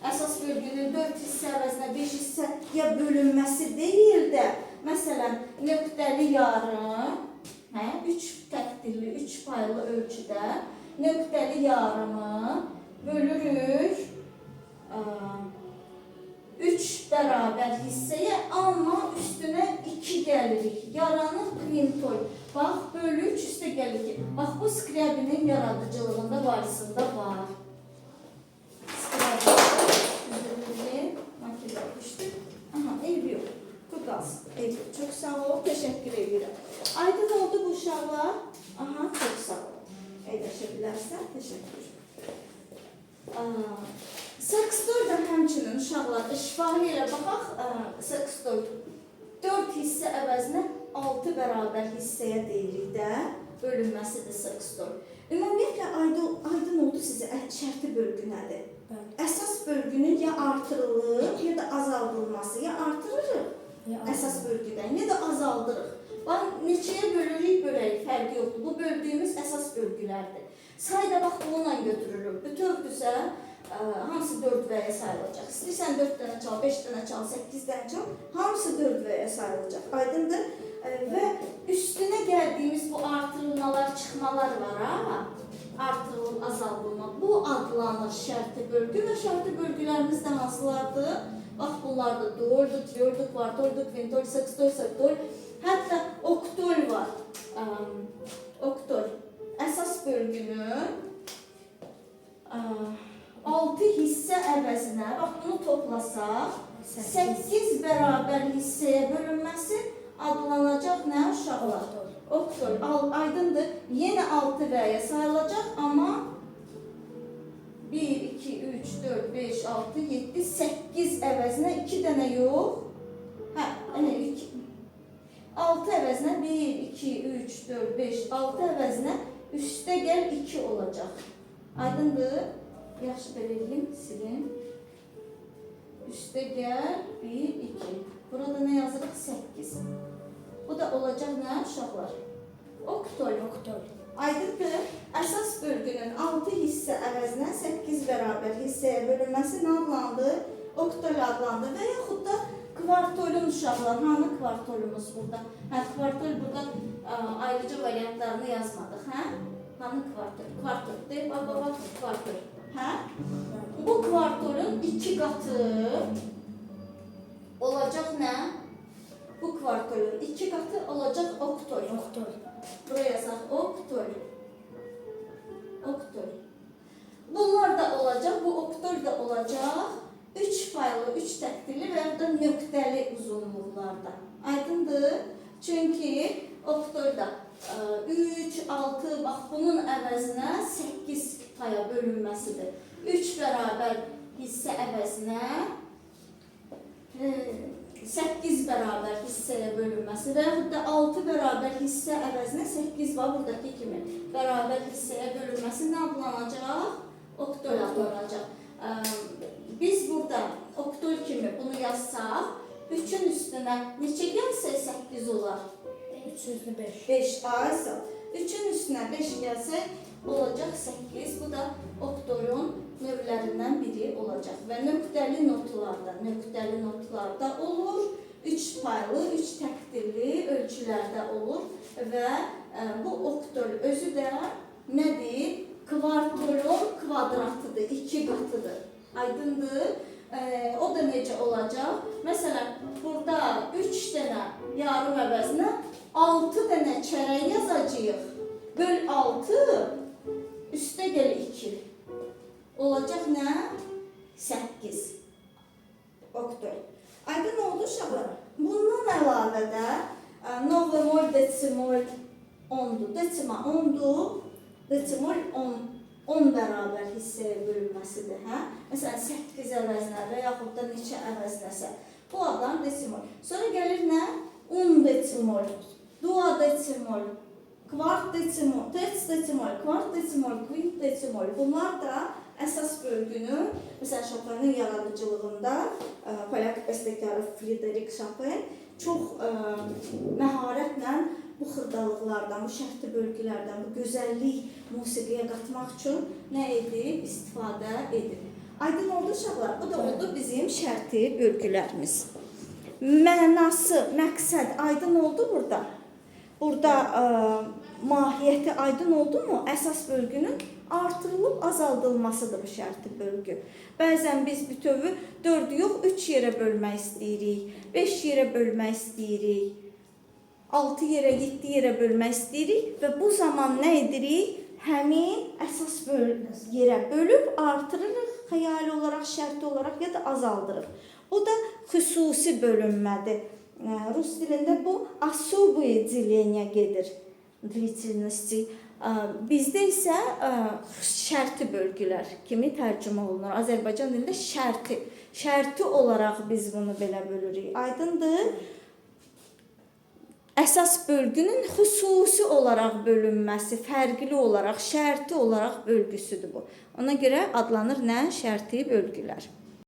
əsas bölgünün 4 hissə əvəzinə 5 hissəyə bölünməsi deyil də, məsələn, nöqtəli yarım, 3 təkdirli, 3 paylı ölçüdə nöqtəli yarımı bölürük 3 bərabər hissəyə, amma üstünə 2 gəlirik. Yaranır kvintol. Bax, bölü 3 üstə gəlir ki, bax, bu Skriabinin yaradıcılığında varisində var. Eybi yox. Bu qalsın. Eybi yox. Çox sağ ol. Təşəkkür edirəm. Aydın oldu bu uşaqlar. Aha, çox sağ ol. Əyləşə bilərsən. Təşəkkür. Sextol da həmçinin uşaqlar şifahi ilə baxaq. Sextol 4 hissə əvəzinə 6 bərabər hissəyə deyirik də. Bölünməsidir sextol. Ümumiyyətlə aydın oldu sizə şərti bölgü nədir? Əsas bölgünün ya artırılır, ya da azaldılması. Ya artırırıq əsas bölgüdən, ya da azaldırıq. Bax, neçəyə bölürük, fərqi yoxdur. Bu böldüyümüz əsas bölgülərdir. Sayda bax, bununla götürülür. Bütövdürsə, hamısı 4 vəyə sayılacaq. İstəyirsən 4 dənə çal, 5 dənə çal, 8 dənə çal, hamısı 4 vəyə sayılacaq. Aydındır? Və üstünə gəldiyimiz bu artırılmalar, çıxmalar açmalar var ha. Artırılıb, azaldılma. Bu adlanır şərti bölgü və şərti bölgülərimiz də hansılardır? Bax, bunlar da dur, triol, kvartol, kvintol, sekstol, septol. Hətta oktol var. Oktol. Əsas bölgünün 6 hissə əvəzinə, bax bunu toplasaq, 8 bərabər hissəyə bölünməsi adlanacaq nə uşaqlar? Oktol. Aydındır. Yenə 6 vəyə sayılacaq, amma 1, 2, 3, 4, 5, 6, 7, 8 əvəzinə 2 dənə yox. Hə, 6 əvəzinə 1, 2, 3, 4, 5, 6 əvəzinə üstə gəl 2 olacaq. Aydındır. Yaxşı belə edeyim, silin. Üstə gəl 1, 2. Burada nə yazırıq? 8. Bu da olacaq nə uşaqlar? Oktol. Aydındır. Əsas bölgünün 6 hissə əvəzinə 8 bərabər hissəyə bölünməsi nə adlandı? Oktol adlandı. Və yaxud da kvartolun uşaqlar. Hanı kvartolumuz burada? Hə, kvartol burada ayrıca variantlarını yazmadıq. Hə? Hanı kvartol? Kvartol. Deyil, baba, kvartol. Hə? Bu kvartolun 2 qatı olacaq nə? Bu kvartolun 2 qatı olacaq oktol. Buraya yazaq oktol. Oktol. Bunlar da olacaq, bu oktol da olacaq 3 paylı, 3 təqdirli və ya da nöqtəli uzunluqlarda. Aydındır? Çünki oktolda 3, 6, bax bunun əvəzinə 8 paya bölünməsidir. 3 bərabər hissə əvəzinə 8 bərabər hissəyə bölünməsi və yaxud da 6 bərabər hissə əvəzinə 8 var buradakı kimi bərabər hissəyə bölünməsi nə adlanacaq? Oktol adlanacaq. Biz burada oktol kimi bunu yazsaq, 3-ün üstünə neçə gəlsə 8 olar? 3 üstünə 5. 5 aysa. 3-ün üstünə 5 gəlsək, olacaq 8. Bu da oktolun növlərindən biri olacaq. Və nöqtəli notlarda olur. 3 paylı, 3 təqdirli ölçülərdə olur. Və bu oktol özü də nədir? Kvartolun kvadratıdır, 2 qatıdır. Aydındır. O da necə olacaq? Məsələn, burada 3 dənə yarım əvəzinə 6 dənə çərək yazacağıq. Böl 6, üstə gəl 2. Olacaq nə? 8. Oktol. Aydın oldu uşaqlar. Bundan əlavə də novemol, desimol 10-dur. Desima 10-dur. Desimol 10 bərabər hissəyə bölünməsidir. Məsələn, 8 əvəzinə və yaxud da neçə əvəzinəsə. Bu adlar desimol. Sonra gəlir nə? 10 desimol, duodesimol, kvart desimol, terç desimol, kvart desimol, kvint desimol. Bunlar da əsas bölgünün, məsələn, Chopin'in yaradıcılığında polyak bəstəkarı Friderik Chopin çox məharətlə bu xırdalıqlardan, bu şərti bölgülərdən, bu gözəllik musiqiyə qatmaq üçün nə edib? İstifadə edib. Aydın oldu uşaqlar? Bu da oldu bizim şərti bölgülərimiz. Mənası, məqsəd aydın oldu burada. Burada mahiyyəti aydın oldu mu? Əsas bölgünün artırılıb azaldılmasıdır bu şərti bölgü. Bəzən biz bütövu 4 yox, 3 yerə bölmək istəyirik, 5 yerə bölmək istəyirik, 6 yerə, 7 yerə bölmək istəyirik və bu zaman nə edirik? Həmin əsas yerə bölüb artırırıq, xəyali olaraq, şərti olaraq ya da azaldırıq. O da xüsusi bölünmədir. Rus dilində bu особое деление gedir. Длительности. Bizdə isə şərti bölgülər kimi tərcümə olunur. Azərbaycan dilində şərti olaraq biz bunu belə bölürük. Aydındır? Əsas bölgünün xüsusi olaraq bölünməsi, fərqli olaraq, şərti olaraq bölgüsüdür bu. Ona görə adlanır nə? Şərti bölgülər.